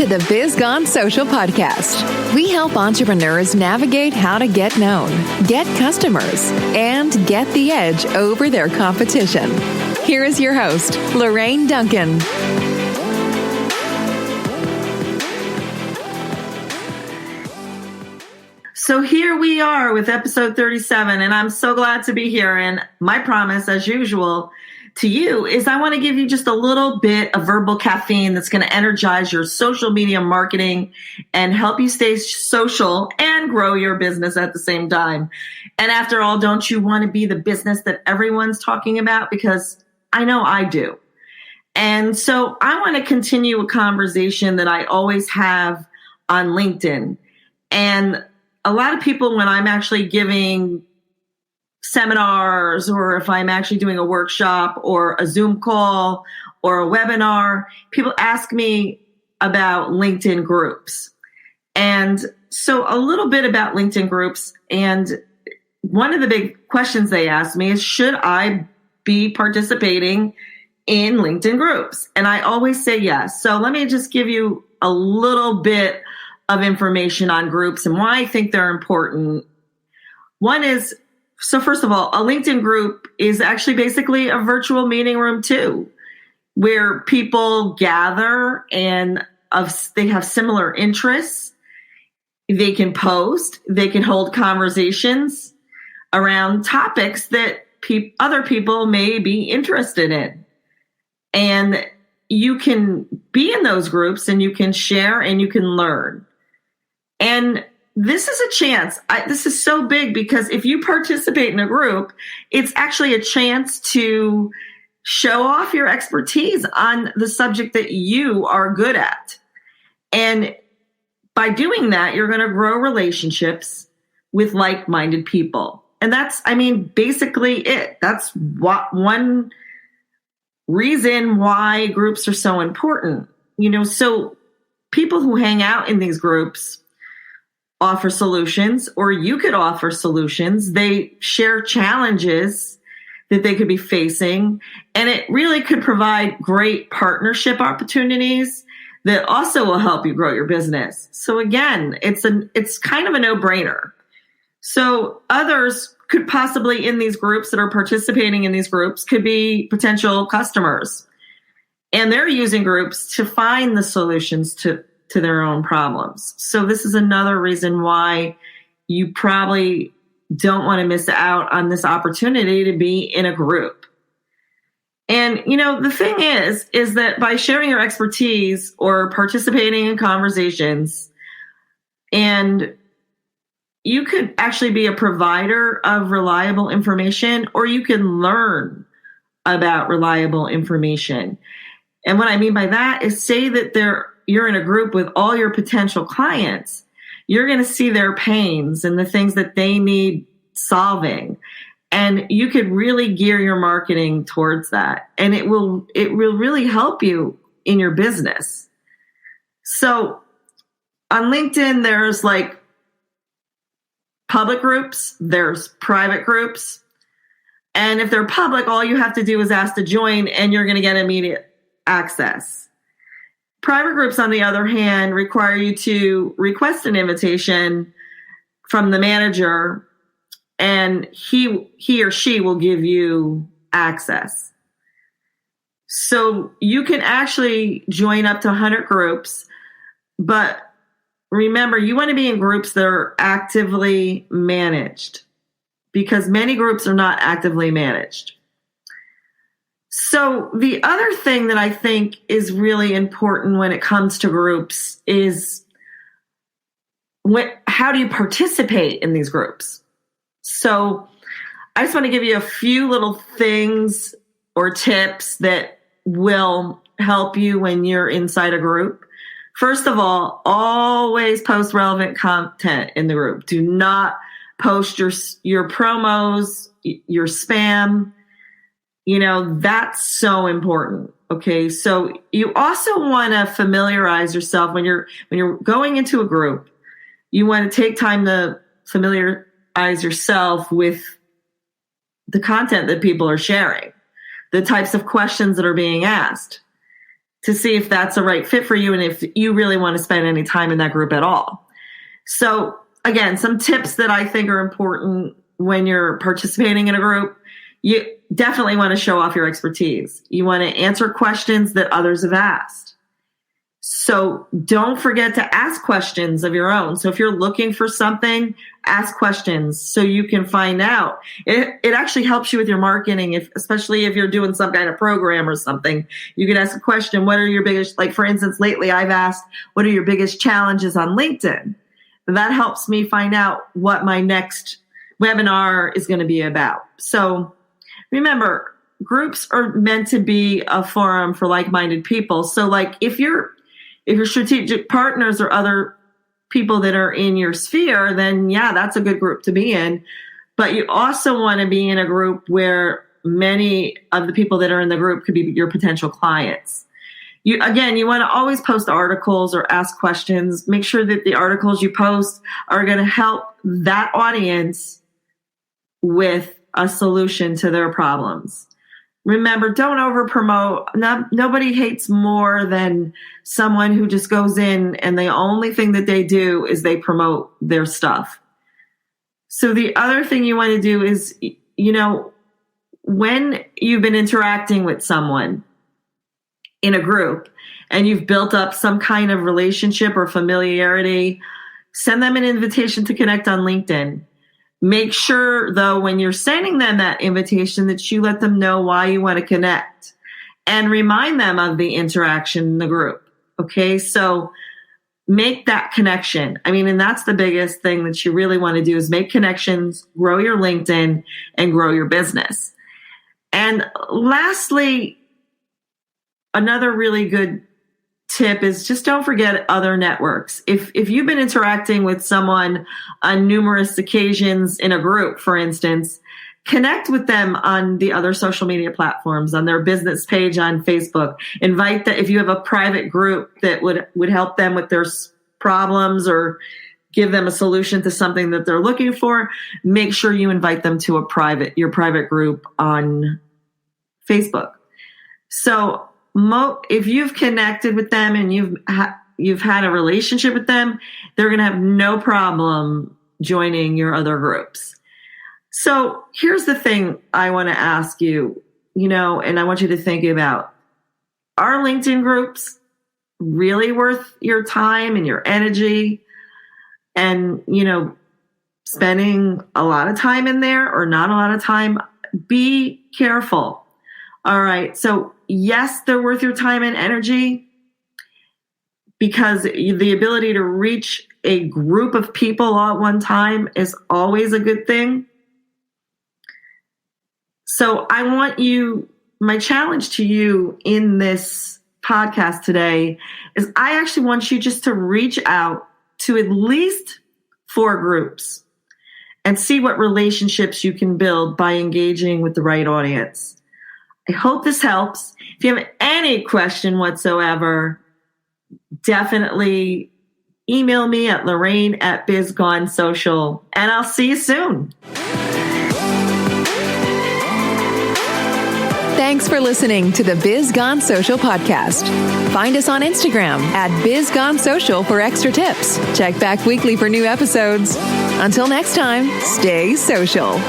to the Biz Gone Social podcast. We help entrepreneurs navigate how to get known, get customers, and get the edge over their competition. Here is your host, Lorraine Duncan. So here we are with episode 37, and I'm so glad to be here. And my promise, as usual, to you is I want to give you just a little bit of verbal caffeine that's going to energize your social media marketing and help you stay social and grow your business at the same time. And after all, don't you want to be the business that everyone's talking about? Because I know I do. And so I want to continue a conversation that I always have on LinkedIn. And a lot of people, when I'm actually giving seminars or if I'm actually doing a workshop or a Zoom call or a webinar, people ask me about LinkedIn groups. And so a little bit about LinkedIn groups. And one of the big questions they ask me is, should I be participating in LinkedIn groups? And I always say yes. So let me just give you a little bit of information on groups and why I think they're important. One is, so first of all, a LinkedIn group is actually basically a virtual meeting room too, where people gather and they have similar interests. They can post, they can hold conversations around topics that other people may be interested in. And you can be in those groups and you can share and you can learn. And this is a chance. This is so big because if you participate in a group, it's actually a chance to show off your expertise on the subject that you are good at. And by doing that, you're going to grow relationships with like-minded people. And that's, basically it. That's one reason why groups are so important. So people who hang out in these groups offer solutions, or you could offer solutions. They share challenges that they could be facing, and it really could provide great partnership opportunities that also will help you grow your business. So again, it's kind of a no-brainer. So others could possibly in these groups that are participating in these groups could be potential customers, and they're using groups to find the solutions to their own problems. So this is another reason why you probably don't want to miss out on this opportunity to be in a group. And, the thing is that by sharing your expertise or participating in conversations, and you could actually be a provider of reliable information, or you can learn about reliable information. And what I mean by that is, say that you're in a group with all your potential clients, you're going to see their pains and the things that they need solving. And you could really gear your marketing towards that. And it will really help you in your business. So on LinkedIn, there's public groups, there's private groups. And if they're public, all you have to do is ask to join and you're going to get immediate access. Private groups, on the other hand, require you to request an invitation from the manager, and he or she will give you access. So you can actually join up to 100 groups, but remember, you want to be in groups that are actively managed, because many groups are not actively managed. So the other thing that I think is really important when it comes to groups is how do you participate in these groups? So I just want to give you a few little things or tips that will help you when you're inside a group. First of all, always post relevant content in the group. Do not post your promos, your spam. That's so important. Okay. So you also want to familiarize yourself when you're going into a group. You want to take time to familiarize yourself with the content that people are sharing, the types of questions that are being asked. to see if that's the right fit for you and if you really want to spend any time in that group at all. So again, some tips that I think are important when you're participating in a group. You definitely want to show off your expertise. You want to answer questions that others have asked. So don't forget to ask questions of your own. So if you're looking for something, ask questions so you can find out. It actually helps you with your marketing, especially if you're doing some kind of program or something. You can ask a question, what are your biggest, like for instance, lately I've asked, what are your biggest challenges on LinkedIn? That helps me find out what my next webinar is going to be about. So remember, groups are meant to be a forum for like-minded people. So like if your strategic partners or other people that are in your sphere, then yeah, that's a good group to be in. But you also want to be in a group where many of the people that are in the group could be your potential clients. You want to always post articles or ask questions. Make sure that the articles you post are going to help that audience with a solution to their problems. Remember, don't over promote. Nobody hates more than someone who just goes in and the only thing that they do is they promote their stuff. So the other thing you want to do is, when you've been interacting with someone in a group and you've built up some kind of relationship or familiarity, send them an invitation to connect on LinkedIn. Make sure, though, when you're sending them that invitation that you let them know why you want to connect and remind them of the interaction in the group. Okay, so make that connection. And that's the biggest thing that you really want to do is make connections, grow your LinkedIn, and grow your business. And lastly, another really good tip is just don't forget other networks. If you've been interacting with someone on numerous occasions in a group, for instance, connect with them on the other social media platforms, on their business page on Facebook. Invite that if you have a private group that would help them with their problems or give them a solution to something that they're looking for, make sure you invite them to your private group on Facebook. So if you've connected with them and you've had a relationship with them, they're going to have no problem joining your other groups. So here's the thing I want to ask you, and I want you to think about, are LinkedIn groups really worth your time and your energy and, spending a lot of time in there or not a lot of time? Be careful. All right. So yes, they're worth your time and energy because the ability to reach a group of people all at one time is always a good thing. So my challenge to you in this podcast today is I actually want you just to reach out to at least 4 groups and see what relationships you can build by engaging with the right audience. I hope this helps. If you have any question whatsoever, definitely email me at Lorraine@BizGoneSocial, and I'll see you soon. Thanks for listening to the Biz Gone Social podcast. Find us on Instagram at BizGoneSocial for extra tips. Check back weekly for new episodes. Until next time, stay social.